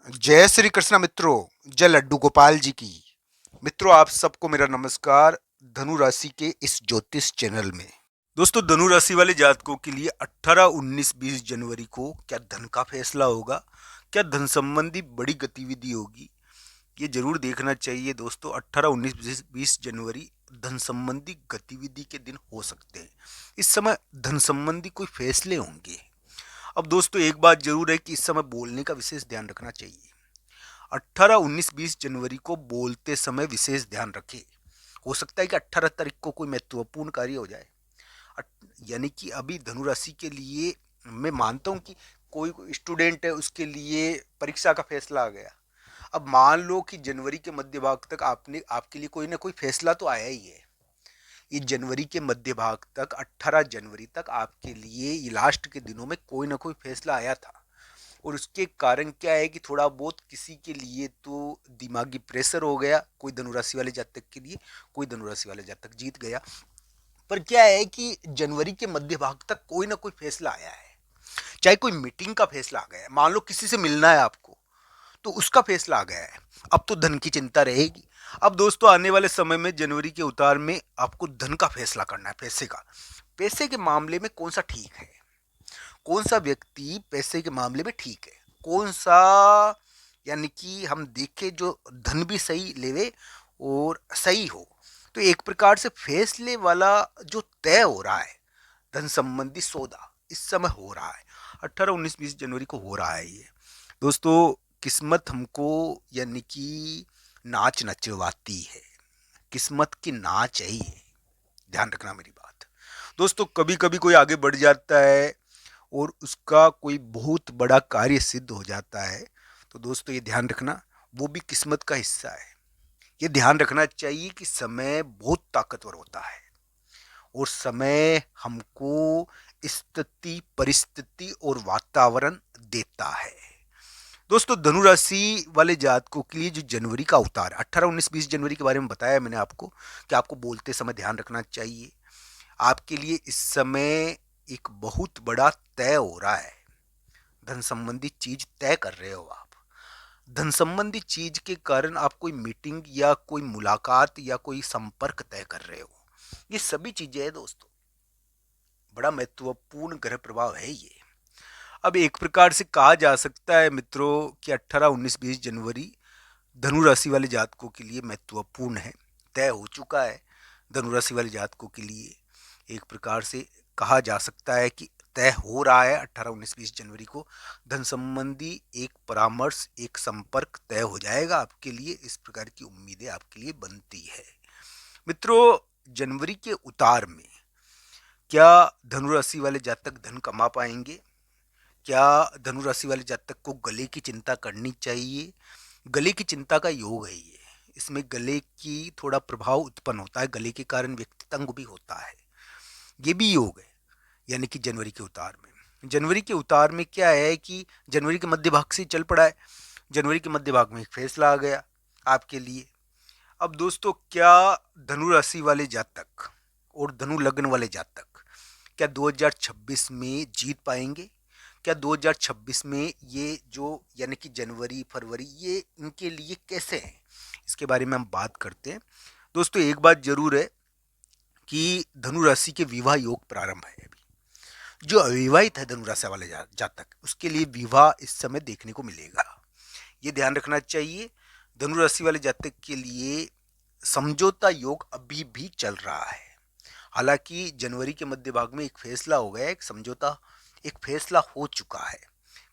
जय श्री कृष्ण मित्रों। जय लड्डू गोपाल जी की। मित्रों, आप सबको मेरा नमस्कार। धनु राशि के इस ज्योतिष चैनल में दोस्तों, धनु राशि वाले जातकों के लिए 18, 19, 20 जनवरी को क्या धन का फैसला होगा, क्या धन संबंधी बड़ी गतिविधि होगी, ये जरूर देखना चाहिए दोस्तों। 18, 19, 20 जनवरी धन संबंधी गतिविधि के दिन हो सकते हैं। इस समय धन संबंधी कोई फैसले होंगे। अब दोस्तों, एक बात जरूर है कि इस समय बोलने का विशेष ध्यान रखना चाहिए। 18, 19, 20 जनवरी को बोलते समय विशेष ध्यान रखें। हो सकता है कि 18 तारीख को कोई महत्वपूर्ण कार्य हो जाए। यानी कि अभी धनु राशि के लिए मैं मानता हूं कि कोई स्टूडेंट है, उसके लिए परीक्षा का फैसला आ गया। अब मान लो कि जनवरी के मध्य भाग तक आपने आपके लिए कोई ना कोई फैसला तो आया ही है। ये जनवरी के मध्य भाग तक, 18 जनवरी तक आपके लिए ये लास्ट के दिनों में कोई ना कोई फैसला आया था। और उसके कारण क्या है कि थोड़ा बहुत किसी के लिए तो दिमागी प्रेशर हो गया। कोई धनुराशि वाले जातक के लिए, कोई धनुराशि वाले जातक जीत गया। पर क्या है कि जनवरी के मध्य भाग तक कोई ना कोई फैसला आया है। चाहे कोई मीटिंग का फैसला आ गया है, मान लो किसी से मिलना है आपको, तो उसका फैसला आ गया है। अब तो धन की चिंता रहेगी। अब दोस्तों, आने वाले समय में जनवरी के उतार में आपको धन का फैसला करना है। पैसे का, पैसे के मामले में कौन सा ठीक है, कौन सा व्यक्ति पैसे के मामले में ठीक है, कौन सा, यानी कि हम देखें जो धन भी सही लेवे और सही हो। तो एक प्रकार से फैसले वाला जो तय हो रहा है, धन संबंधी सौदा इस समय हो रहा है। 18, 19, 20 जनवरी को हो रहा है ये। दोस्तों, किस्मत हमको यानी कि नाच नचवाती है। किस्मत की नाच है ये। ध्यान रखना मेरी बात। दोस्तों, कभी कभी कोई आगे बढ़ जाता है और उसका कोई बहुत बड़ा कार्य सिद्ध हो जाता है। तो दोस्तों, ये ध्यान रखना, वो भी किस्मत का हिस्सा है। ये ध्यान रखना चाहिए कि समय बहुत ताकतवर होता है और समय हमको स्थिति, परिस्थिति और वातावरण देता है। दोस्तों, धनु राशि वाले जातकों के लिए जो जनवरी का उतार, 18, 19, 20 जनवरी के बारे में बताया मैंने आपको कि आपको बोलते समय ध्यान रखना चाहिए। आपके लिए इस समय एक बहुत बड़ा तय हो रहा है। धन संबंधी चीज तय कर रहे हो आप। धन संबंधी चीज के कारण आप कोई मीटिंग या कोई मुलाकात या कोई संपर्क तय कर रहे हो। ये सभी चीजें हैं दोस्तों, बड़ा महत्वपूर्ण ग्रह प्रभाव है ये। अब एक प्रकार से कहा जा सकता है मित्रों कि 18, 19, 20 जनवरी धनु राशि वाले जातकों के लिए महत्वपूर्ण है, तय हो चुका है। धनु राशि वाले जातकों के लिए एक प्रकार से कहा जा सकता है कि तय हो रहा है। 18, 19, 20 जनवरी को धन संबंधी एक परामर्श, एक संपर्क तय हो जाएगा आपके लिए। इस प्रकार की उम्मीदें आपके लिए बनती है। मित्रों, जनवरी के उतार में क्या धनु राशि वाले जातक धन कमा पाएंगे? क्या धनु राशि वाले जातक को गले की चिंता करनी चाहिए? गले की चिंता का योग है ये। इसमें गले की थोड़ा प्रभाव उत्पन्न होता है, गले के कारण व्यक्ति तंग भी होता है। ये भी योग है, यानी कि जनवरी के उतार में। जनवरी के उतार में क्या है कि जनवरी के मध्य भाग से चल पड़ा है। जनवरी के मध्य भाग में एक फैसला आ गया आपके लिए। अब दोस्तों, क्या धनु राशि वाले जातक और धनु लग्न वाले जातक क्या 2026 में जीत पाएंगे? क्या 2026 में ये जो, यानी कि जनवरी, फरवरी, ये इनके लिए कैसे हैं, इसके बारे में हम बात करते हैं। दोस्तों, एक बात जरूर है कि धनु राशि के विवाह योग प्रारंभ है अभी। जो अविवाहित है धनु राशि वाले जातक, उसके लिए विवाह इस समय देखने को मिलेगा। ये ध्यान रखना चाहिए। धनु राशि वाले जातक के लिए समझौता योग अभी भी चल रहा है। हालांकि जनवरी के मध्य भाग में एक फैसला हो गया, एक समझौता, एक फैसला हो चुका है,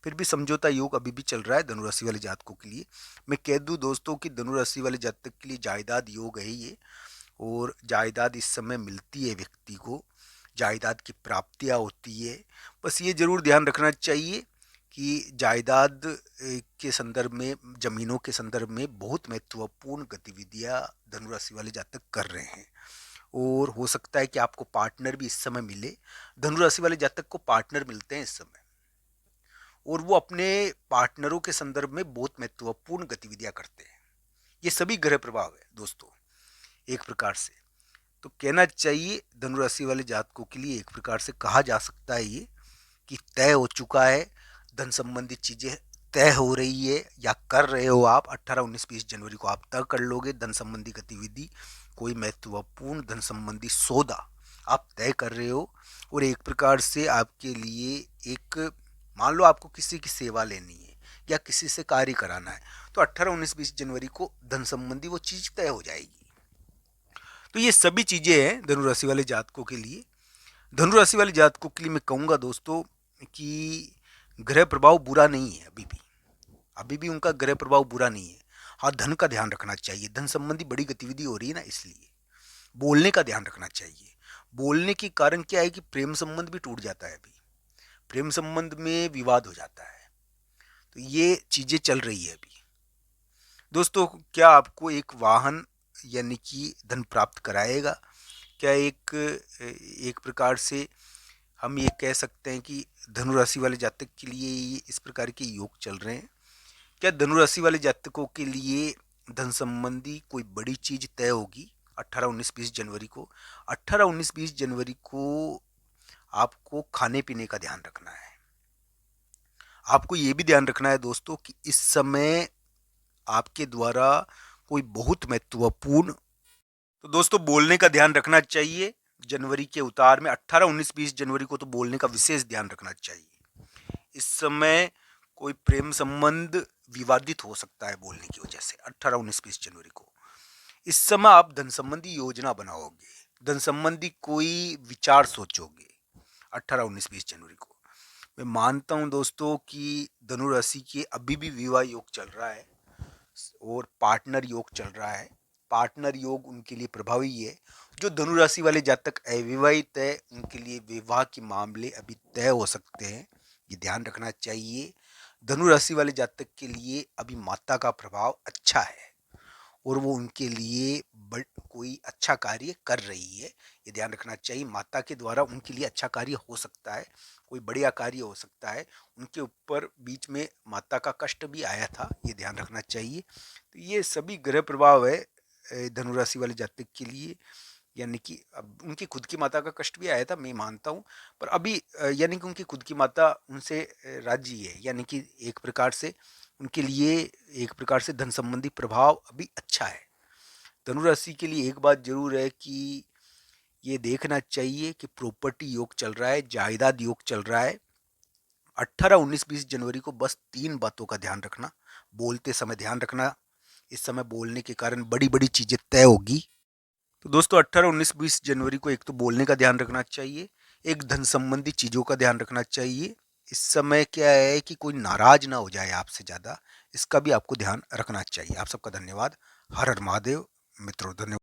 फिर भी समझौता योग अभी भी चल रहा है धनुराशि वाले जातकों के लिए। मैं कह दूं दोस्तों कि धनुराशि वाले जातक के लिए जायदाद योग है ये, और जायदाद इस समय मिलती है व्यक्ति को, जायदाद की प्राप्तियां होती है। बस ये जरूर ध्यान रखना चाहिए कि जायदाद के संदर्भ में, जमीनों के संदर्भ में बहुत महत्वपूर्ण गतिविधियां धनुराशि वाले जातक कर रहे हैं। और हो सकता है कि आपको पार्टनर भी इस समय मिले। धनु राशि वाले जातक को पार्टनर मिलते हैं इस समय, और वो अपने पार्टनरों के संदर्भ में बहुत महत्वपूर्ण गतिविधियां करते हैं। ये सभी ग्रह प्रभाव है दोस्तों, एक प्रकार से तो कहना चाहिए धनु राशि वाले जातकों के लिए, एक प्रकार से कहा जा सकता है ये कि तय हो चुका है। धन संबंधी चीजें तय हो रही है या कर रहे हो आप 18, 19, 20 जनवरी को आप तय कर लोगे। धन संबंधी गतिविधि, कोई महत्वपूर्ण धन संबंधी सौदा आप तय कर रहे हो और एक प्रकार से आपके लिए एक, मान लो आपको किसी की सेवा लेनी है या किसी से कार्य कराना है, तो 18, 19, 20 जनवरी को धन संबंधी वो चीज़ तय हो जाएगी। तो ये सभी चीज़ें हैं धनु राशि वाले जातकों के लिए। धनु राशि वाले जातकों के लिए मैं कहूँगा दोस्तों कि ग्रह प्रभाव बुरा नहीं है, अभी भी उनका ग्रह प्रभाव बुरा नहीं है। हाँ, धन का ध्यान रखना चाहिए, धन संबंधी बड़ी गतिविधि हो रही है ना, इसलिए बोलने का ध्यान रखना चाहिए। बोलने के कारण क्या है कि प्रेम संबंध भी टूट जाता है, अभी प्रेम संबंध में विवाद हो जाता है, तो ये चीज़ें चल रही है अभी। दोस्तों, क्या आपको एक वाहन यानी कि धन प्राप्त कराएगा? क्या एक प्रकार से हम ये कह सकते हैं कि धनु राशि वाले जातक के लिए ये इस प्रकार के योग चल रहे हैं? क्या धनु राशि वाले जातकों के लिए धन संबंधी कोई बड़ी चीज तय होगी 18, 19, 20 जनवरी को? 18, 19, 20 जनवरी को आपको खाने पीने का ध्यान रखना है। आपको ये भी ध्यान रखना है दोस्तों कि इस समय आपके द्वारा कोई बहुत महत्वपूर्ण, तो दोस्तों बोलने का ध्यान रखना चाहिए। जनवरी के उतार में 18, 19, 20 जनवरी को तो बोलने का विशेष ध्यान रखना चाहिए। इस समय कोई प्रेम संबंध विवादित हो सकता है बोलने की वजह से 18, 19, 20 जनवरी को। इस समय आप धन संबंधी योजना बनाओगे, धन संबंधी कोई विचार सोचोगे 18, 19, 20 जनवरी को। मैं मानता हूं दोस्तों कि धनु राशि के अभी भी विवाह योग चल रहा है और पार्टनर योग चल रहा है। पार्टनर योग उनके लिए प्रभावी है। जो धनु राशि वाले जातक अविवाहित है उनके लिए विवाह के मामले अभी तय हो सकते हैं, ये ध्यान रखना चाहिए। धनु राशि वाले जातक के लिए अभी माता का प्रभाव अच्छा है और वो उनके लिए कोई अच्छा कार्य कर रही है, ये ध्यान रखना चाहिए। माता के द्वारा उनके लिए अच्छा कार्य हो सकता है, कोई बढ़िया कार्य हो सकता है। उनके ऊपर बीच में माता का कष्ट भी आया था, ये ध्यान रखना चाहिए। तो ये सभी ग्रह प्रभाव है धनु राशि वाले जातक के लिए, यानी कि अब उनकी खुद की माता का कष्ट भी आया था, मैं मानता हूँ, पर अभी यानी कि उनकी खुद की माता उनसे राजी है, यानी कि एक प्रकार से उनके लिए एक प्रकार से धन संबंधी प्रभाव अभी अच्छा है। धनु राशि के लिए एक बात जरूर है कि ये देखना चाहिए कि प्रॉपर्टी योग चल रहा है, जायदाद योग चल रहा है। 18, 19, 20 जनवरी को बस 3 बातों का ध्यान रखना। बोलते समय ध्यान रखना, इस समय बोलने के कारण बड़ी बड़ी चीजें तय होगी। तो दोस्तों 18, 19, 20 जनवरी को एक तो बोलने का ध्यान रखना चाहिए, एक धन संबंधी चीज़ों का ध्यान रखना चाहिए। इस समय क्या है कि कोई नाराज ना हो जाए आपसे ज़्यादा, इसका भी आपको ध्यान रखना चाहिए। आप सबका धन्यवाद। हर हर महादेव मित्रों, धन्यवाद।